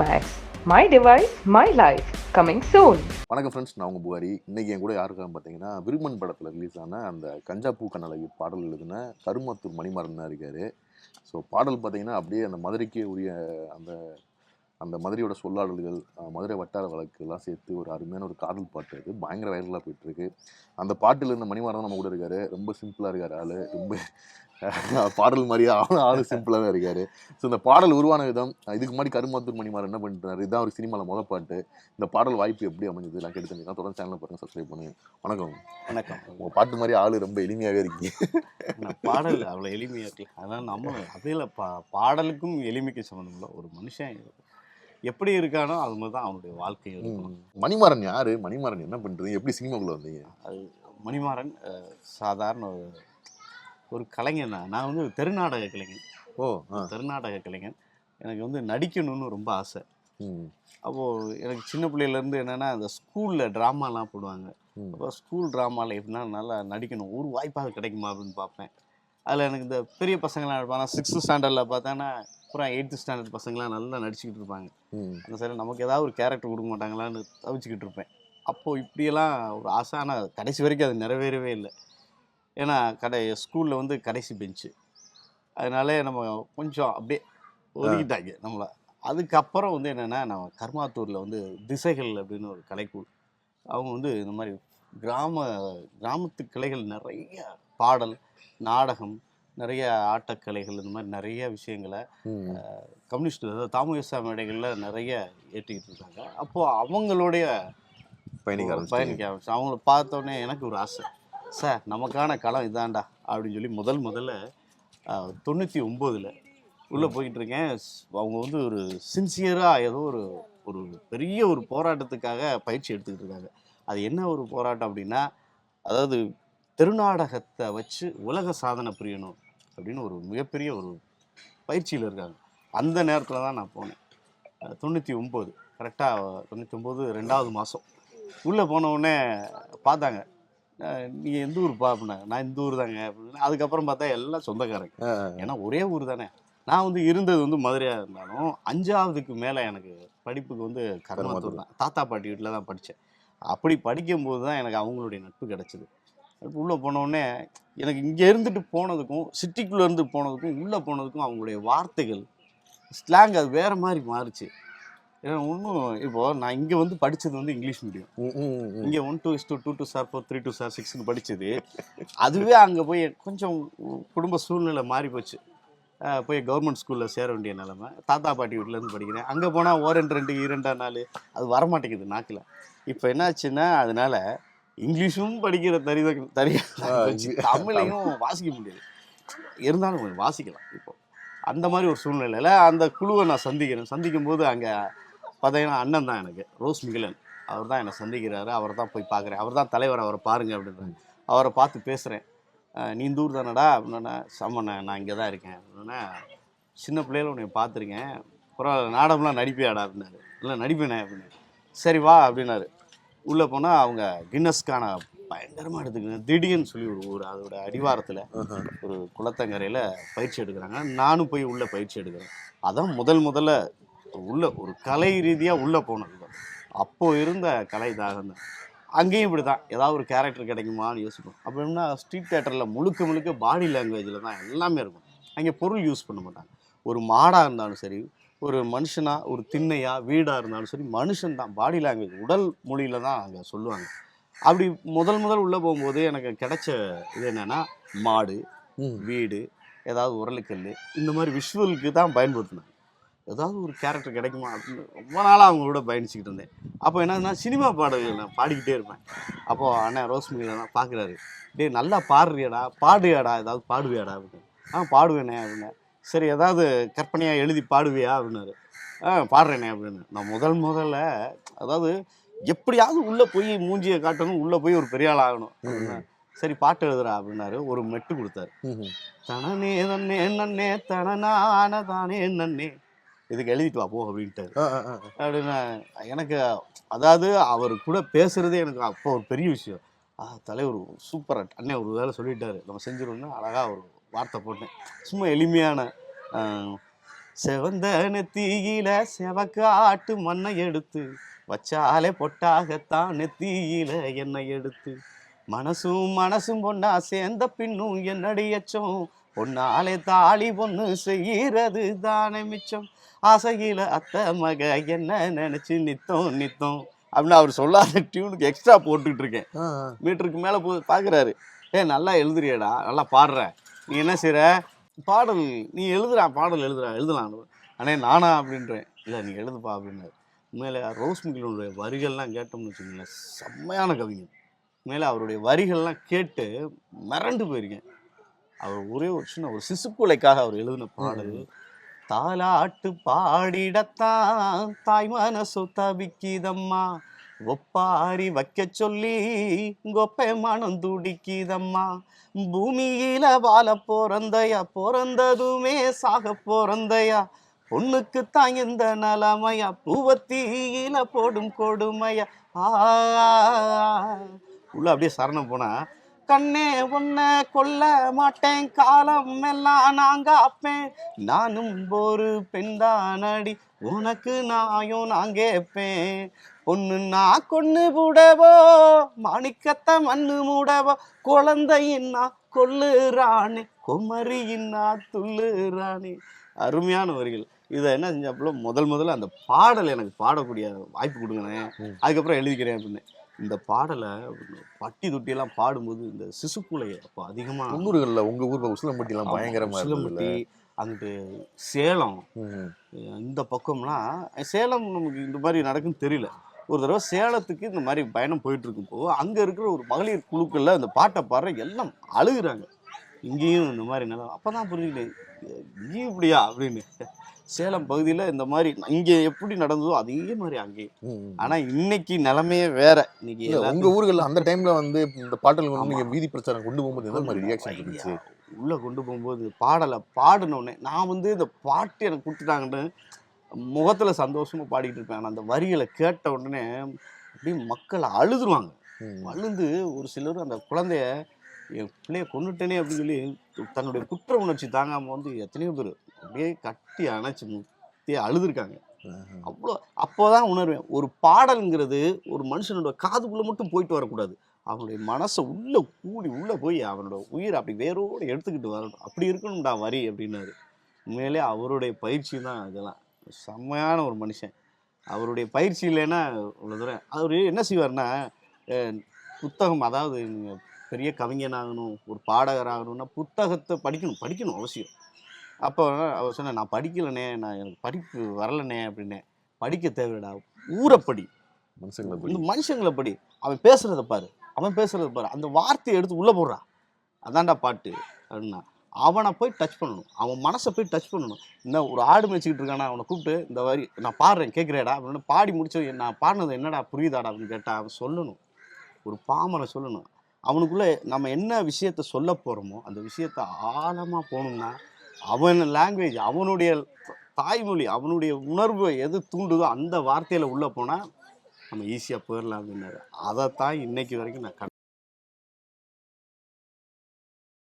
Max. My device, my life. Coming soon. வணக்கம் friends, நான் உங்கள் புகாரி. இன்றைக்கி என் கூட யாருக்கான்னு பார்த்தீங்கன்னா, விருமன் படத்தில் ரிலீஸ் ஆன அந்த கஞ்சா பூ கண்ணழகி பாடல் எழுதின கருமாத்தூர் மணிமாறன் தான் இருக்கார். ஸோ பாடல் பார்த்தீங்கன்னா அப்படியே அந்த மதுரைக்கே உரிய அந்த அந்த மதுரையோட சொல்லாடல்கள், மதுரை வட்டார வழக்குலாம் சேர்த்து ஒரு அருமையான ஒரு காதல் பாட்டு. அது பயங்கர வைரலாக போயிட்டுருக்கு. அந்த பாட்டில் இருந்த மணிமாறன் நம்ம கூட இருக்கார். ரொம்ப சிம்பிளாக இருக்கார் ஆள். ரொம்ப பாடல் மாதிரியே ஆளு சிம்பிளாக தான் இருக்காரு. ஸோ இந்த பாடல் உருவான விதம், இதுக்கு முன்னாடி கருமாத்தூர் மணிமாறன் என்ன பண்ணிட்டாரு, இதுதான் ஒரு சினிமாவில் முதல் பாட்டு. இந்த பாடல் வாய்ப்பு எப்படி அமைஞ்சது எல்லாம் கேட்டு தெரிஞ்சுக்கலாம். தொடர்ந்து சேனலை பாருங்க, சப்ஸ்கிரைப் பண்ணுங்க. வணக்கம். வணக்கம். உங்கள் பாட்டு மாதிரி ஆளு ரொம்ப எளிமையாகவே இருக்கீங்க. பாடல் அவ்வளோ எளிமையாக இருக்கு. அதனால் நம்ம அதில் பாடலுக்கும் எளிமைக்கு சம்மந்தம் இல்லை. ஒரு மனுஷன் எப்படி இருக்கானோ அது மாதிரி தான் அவனுடைய வாழ்க்கை இருக்கும். மணிமாறன் யாரு? மணிமாறன் என்ன பண்ணுறது? எப்படி சினிமாக்குள்ள வந்தீங்க? அது மணிமாறன் சாதாரண ஒரு கலைஞன் தான். நான் வந்து தெருநாடக கலைஞன். தெருநாடக கலைஞன். எனக்கு வந்து நடிக்கணும்னு ரொம்ப ஆசை. அப்போது எனக்கு சின்ன பிள்ளையிலேருந்து என்னென்னா, அந்த ஸ்கூலில் ட்ராமாலாம் போடுவாங்க. அப்போ ஸ்கூல் ட்ராமாவில் எப்படின்னா நல்லா நடிக்கணும், ஒரு வாய்ப்பாக கிடைக்குமா அப்படின்னு பார்ப்பேன். அதில் எனக்கு இந்த பெரிய பசங்களாம் இருப்பாங்க. 6th ஸ்டாண்டர்டில் பார்த்தோன்னா அப்புறம் 8th ஸ்டாண்டர்ட் பசங்களாம் நல்லா நடிச்சுக்கிட்டு இருப்பாங்க. அந்த சைடில் நமக்கு ஏதாவது ஒரு கேரக்டர் கொடுக்க மாட்டாங்களான்னு தவிச்சிக்கிட்டு இருப்பேன். அப்போது இப்படியெல்லாம் ஒரு ஆசை. ஆனால் கடைசி வரைக்கும் அது நிறைவேறவே இல்லை. ஏன்னா ஸ்கூலில் வந்து கடைசி பெஞ்சு, அதனாலே நம்ம கொஞ்சம் அப்படியே ஒதுக்கிட்டாங்க நம்மளை. அதுக்கப்புறம் வந்து என்னென்னா, நம்ம கருமாத்தூரில் வந்து திசைகள் அப்படின்னு ஒரு கலைக்குழு, அவங்க வந்து இந்த மாதிரி கிராமத்து கிளைகள் நிறைய பாடல், நாடகம், நிறைய ஆட்டக்கலைகள், இந்த மாதிரி நிறைய விஷயங்களை கம்யூனிஸ்ட் தாமுகசா மேடைகளில் நிறைய ஏற்றிக்கிட்டு இருக்காங்க. அப்போது அவங்களுடைய பயணிக்க ஆரம்பிச்சு அவங்கள பார்த்தோன்னே எனக்கு ஒரு ஆசை, சார் நமக்கான களம் இதாண்டா அப்படின்னு சொல்லி முதல்ல 99 உள்ளே போய்கிட்டு இருக்கேன். அவங்க வந்து ஒரு சின்சியராக ஏதோ ஒரு பெரிய ஒரு போராட்டத்துக்காக பயிற்சி எடுத்துக்கிட்டு இருக்காங்க. அது என்ன ஒரு போராட்டம் அப்படின்னா, அதாவது தெருநாடகத்தை வச்சு உலக சாதனை புரியணும் அப்படின்னு ஒரு மிகப்பெரிய ஒரு பயிற்சியில் இருக்காங்க. அந்த நேரத்தில் தான் நான் போனேன். 99 கரெக்டாக 99 2வது மாதம் உள்ளே போனவுடனே பார்த்தாங்க, நீங்கள் எந்த ஊருப்பா அப்படின்னாங்க. நான் இந்த ஊர் தாங்க அப்படின்னு. அதுக்கப்புறம் பார்த்தா எல்லாம் சொந்தக்காரங்க. ஏன்னா ஒரே ஊர் தானே. நான் வந்து இருந்தது வந்து மதுரையாக இருந்தாலும் 5ஆவதுக்கு மேலே எனக்கு படிப்புக்கு வந்து கருமாத்தூர் தான், தாத்தா பாட்டி வீட்டில் தான் படித்தேன். அப்படி படிக்கும்போது தான் எனக்கு அவங்களுடைய நட்பு கிடச்சிது. உள்ளே போனோடனே எனக்கு இங்கே இருந்துட்டு போனதுக்கும் சிட்டிக்குள்ளே இருந்து போனதுக்கும் உள்ளே போனதுக்கும் அவங்களுடைய வார்த்தைகள், ஸ்லாங் அது வேறு மாதிரி மாறிச்சு. ஏன்னா ஒன்றும் இப்போது நான் இங்கே வந்து படித்தது வந்து இங்கிலீஷ் மீடியம். இங்கே 1:2 2 சார் 4 3 சார் 6ன்னு படித்தது. அதுவே அங்கே போய் கொஞ்சம் குடும்ப சூழ்நிலை மாறி போச்சு. போய் கவர்மெண்ட் ஸ்கூலில் சேர வேண்டிய நிலமை. தாத்தா பாட்டி வீட்டிலேருந்து படிக்கிறேன். அங்கே போனால் 1 2 2 4 அது வரமாட்டேங்குது நாக்கில். இப்போ என்னாச்சுன்னா, அதனால இங்கிலீஷும் படிக்கிற தமிழையும் வாசிக்க முடியாது. இருந்தாலும் கொஞ்சம் வாசிக்கலாம். இப்போ அந்த மாதிரி ஒரு சூழ்நிலையில் அந்த குழுவை நான் சந்திக்கும் போது அங்கே பார்த்தீங்கன்னா அண்ணன் தான் எனக்கு, ரோஸ் மிகிலன். அவர் தான் என்னை சந்திக்கிறாரு. அவரை தான் போய் பார்க்குறேன். அவர் தான் தலைவர், அவரை பாருங்க அப்படின்றாங்க. அவரை பார்த்து பேசுகிறேன். நீ இந்த ஊர் தானடா அப்படின்னா, சம்மண்ண நான் இங்கே தான் இருக்கேன் அப்படின்னா, சின்ன பிள்ளையில உன்னை பார்த்துருக்கேன், பரவாயில்ல நாடகம்லாம் நடிப்பேடா அப்படின்னாரு. இல்லை நடிப்பேனே அப்படின்னு. சரி வா அப்படின்னாரு. உள்ளே போனால் அவங்க கின்னஸ்க்கான பயங்கரமாக எடுத்துக்கணும். திடீர்னு சொல்லி ஒரு ஊர், அதோட அடிவாரத்தில் ஒரு குளத்தங்கரையில் பயிற்சி எடுக்கிறாங்க. நானும் போய் உள்ளே பயிற்சி எடுக்கிறேன். அதான் முதல்ல உள்ள ஒரு கலை ரீதியாக உள்ளே போனது. அப்போது இருந்த கலை தாகம் தான். அங்கேயும் இப்படி தான், ஏதாவது ஒரு கேரக்டர் கிடைக்குமான்னு யோசிப்போம். அப்போ என்ன, ஸ்ட்ரீட் தேட்டரில் முழுக்க பாடி லாங்குவேஜில் தான் எல்லாமே இருக்கும். அங்கே பொருள் யூஸ் பண்ண மாட்டாங்க. ஒரு மாடாக இருந்தாலும் சரி, ஒரு மனுஷனாக, ஒரு திண்ணையா வீடாக இருந்தாலும் சரி, மனுஷன் தான், பாடி லாங்குவேஜ் உடல் மொழியில் தான் அங்கே சொல்லுவாங்க. அப்படி முதல் உள்ளே போகும்போது எனக்கு கிடைச்ச இது என்னென்னா, மாடு, வீடு, ஏதாவது உரலுக்கல், இந்த மாதிரி விஷுவலுக்கு தான் பயன்படுத்தினாங்க. ஏதாவது ஒரு கேரக்டர் கிடைக்குமா அப்படின்னு ரொம்ப நாளாக அவங்க கூட பயணிச்சுக்கிட்டு இருந்தேன். அப்போ என்னன்னா, சினிமா பாடல்கள் நான் பாடிக்கிட்டே இருப்பேன். அப்போது அண்ணன் ரோஸ்மிகில தான் பார்க்குறாரு, டே நல்லா பாடுறியாடா ஏதாவது பாடுவியாடா அப்படின்னு. பாடுவேனே அப்படின்னு. சரி ஏதாவது கற்பனையாக எழுதி பாடுவியா அப்படின்னாரு. பாடுறேனே அப்படின்னு. நான் முதல்ல அதாவது எப்படியாவது உள்ளே போய் மூஞ்சியை காட்டணும், உள்ளே போய் ஒரு பெரிய ஆள் ஆகணும் அப்படின்னா, சரி பாட்டு எழுதுறா அப்படின்னாரு. ஒரு மெட்டு கொடுத்தாரு. தனனே தன்னே நன்னே தனனான தானே நன்னே, இதுக்கு எழுதிட்டு வா போ அப்படின்ட்டாரு. அப்படின்னா எனக்கு அதாவது அவர் கூட பேசுகிறதே எனக்கு அப்போ ஒரு பெரிய விஷயம். தலைவர் சூப்பராக அண்ணே ஒரு வேலை சொல்லிட்டாரு, நம்ம செஞ்சிடணும்னு அழகாக ஒரு வார்த்தை போட்டேன். சும்மா எளிமையான செவந்த நெத்தியில செவக்காட்டு மண்ணை எடுத்து வச்சாலே பொட்டாகத்தான் நெத்தியில எண்ணெய் எடுத்து மனசும் மனசும் பொண்ணா சேர்ந்த பின்னும் என்னடியச்சம் பொண்ணாலே தாலி பொண்ணு செய்யறது தானே மிச்சம் ஆசையில அத்தை மக என்ன நினைச்சு நித்தம் நித்தம் அப்படின்னு அவர் சொல்லாத டியூனுக்கு எக்ஸ்ட்ரா போட்டுக்கிட்டு இருக்கேன். மீட்டருக்கு மேலே போய் பார்க்குறாரு, நல்லா எழுதுறியடா, நல்லா பாடுற, நீ என்ன செய்கிற, பாடல் நீ எழுதுறா, பாடல் எழுதலாம். அண்ணே நானா அப்படின்றேன். இல்லை நீ எழுதுப்பா அப்படின்னாரு. உண்மையில ரோஸ் மிகிலனுடைய வரிகள்லாம் கேட்டோம்னு வச்சுக்கோங்களேன், செம்மையான கவிஞர். உண்மையில அவருடைய வரிகள்லாம் கேட்டு மிரண்டு போயிருக்கேன். அவர் ஒரே ஒரு சின்ன ஒரு சிசுக்குலைக்காக அவர் எழுதின பாடல், தாலாட்டு பாடிடத்தான் தாய் மனசு தவிக்கிதம்மா, ஒப்பாரி வைக்க சொல்லி கொப்பை மனம் துடிக்கிதம்மா, பூமியில வாழ போறந்தையா, பிறந்ததுமே சாக போறந்தையா, பொண்ணுக்குத்தான் இந்த நலமையா, பூவத்தீயில போடும் கொடுமையா. உள்ள அப்படியே சரணம் போனா, கண்ணே உன்னை கொல்ல மாட்டேன், காலம் எல்லாம் நாங்க அப்பேன், நானும் ஒரு பெண்தானடி, உனக்கு நாயும் நான் கேட்பேன், பொண்ணு நான் கொன்னு விடவோ, மாணிக்கத்தை மண்ணு மூடவோ, குழந்தையின்னா கொல்லுறானே, குமரியின்னா துள்ளுறானே. அருமையான வரிகள். இதை என்ன செஞ்சாப்புல முதல்ல அந்த பாடல் எனக்கு பாடக்கூடிய வாய்ப்பு கொடுங்கண்ணே, அதுக்கப்புறம் எழுதிக்கிறேன் அப்படின்னு. இந்த பாடலை பட்டி தொட்டியெல்லாம் பாடும்போது இந்த சிசுக்குலை அப்போ அதிகமாக 90களில் உங்கள் ஊரில் உசிலம்பட்டிலாம் பயங்கரமாக, உசிலம்பட்டி அங்கிட்டு சேலம் இந்த பக்கம்லாம், சேலம் நமக்கு இந்த மாதிரி நடக்குன்னு தெரியல. ஒரு தடவை சேலத்துக்கு இந்த மாதிரி பயணம் போயிட்டு இருக்கும்போ அங்கே இருக்கிற ஒரு மகளிர் குழுக்களில் அந்த பாட்டை பாடுற எல்லாம் அழுகுறாங்க. இங்கேயும் இந்த மாதிரி நிலம். அப்போ தான் புரிஞ்சுக்கிட்டேன், இங்கேயும் இப்படியா அப்படின்னு. சேலம் பகுதியில் இந்த மாதிரி இங்கே எப்படி நடந்ததோ அதே மாதிரி அங்கேயும். ஆனால் இன்னைக்கு நிலைமையே வேற. இன்னைக்கு உங்கள் ஊர்களில் அந்த டைமில் வந்து இந்த பாடல் வந்து நீங்கள் வீதி பிரச்சாரம் கொண்டு போகும்போது எந்த மாதிரி ரியாக்ஷன் இருந்துச்சு? உள்ளே கொண்டு போகும்போது பாடலை பாடினோடனே நான் வந்து இந்த பாட்டு எனக்கு கொடுத்துட்டாங்கன்னு முகத்தில் சந்தோஷமாக பாடிக்கிட்டு இருப்பேன். ஆனால் அந்த வரிகளை கேட்ட உடனே அப்படியே மக்கள் அழுதுருவாங்க. அழுந்து ஒரு சிலர் அந்த குழந்தைய என் பிள்ளைய கொண்டுட்டேனே அப்படின்னு சொல்லி தன்னுடைய குற்ற உணர்ச்சி தாங்காமல் வந்து எத்தனையோ பேர் அப்படியே கட்டி அணைச்சி முத்தியே அழுதுருக்காங்க. அவ்வளோ அப்போதான் உணர்வேன், ஒரு பாடல்ங்கிறது ஒரு மனுஷனோட காதுக்குள்ளே மட்டும் போயிட்டு வரக்கூடாது, அவனுடைய மனசை உள்ளே கூடி உள்ளே போய் அவனோட உயிரை அப்படி வேரோடு எடுத்துக்கிட்டு வரணும், அப்படி இருக்கணும்டா வரி அப்படின்னாரு. உண்மையிலே அவருடைய பயிற்சி தான் இதெல்லாம். செம்மையான ஒரு மனுஷன். அவருடைய பயிற்சி இல்லைன்னா இவ்வளோ தூரம். அவர் என்ன செய்வார்னா, புத்தகம், அதாவது நீங்கள் பெரிய கவிஞனாகணும், ஒரு பாடகராகணும்னா புத்தகத்தை படிக்கணும் அவசியம். அப்போ அவர் சொன்ன, நான் படிக்கலனே, நான் எனக்கு படிப்பு வரலனே அப்படின்னே. படிக்க தேவையிடா, ஊரப்படி, மனுஷங்களை படி, அவன் பேசுறத பாரு, அந்த வார்த்தையை எடுத்து உள்ளே போடுறான், அதான்டா பாட்டு அப்படின்னா. அவனை போய் டச் பண்ணணும், அவன் மனசை போய் டச் பண்ணணும். இன்னும் ஒரு ஆடு மேய்ச்சிக்கிட்டு இருக்கானா, அவனை கூப்பிட்டு இந்த வரி நான் பாடுறேன் கேட்குறேடா அப்படின்னு பாடி முடிச்சு, நான் பாடினது என்னடா புரியுதாடா அப்படின்னு கேட்டால் அவன் சொல்லணும். ஒரு பாமரை சொல்லணும். அவனுக்குள்ளே நம்ம என்ன விஷயத்த சொல்ல போகிறோமோ அந்த விஷயத்த ஆழமாக போகணும்னா அவன் லாங்குவேஜ், அவனுடைய தாய்மொழி, அவனுடைய உணர்வு எது தூண்டுதோ அந்த வார்த்தையில் உள்ளே போனால் நம்ம ஈஸியாக போயிடலாம் அப்படின்னாரு. அதைத்தான் இன்னைக்கு வரைக்கும் நான்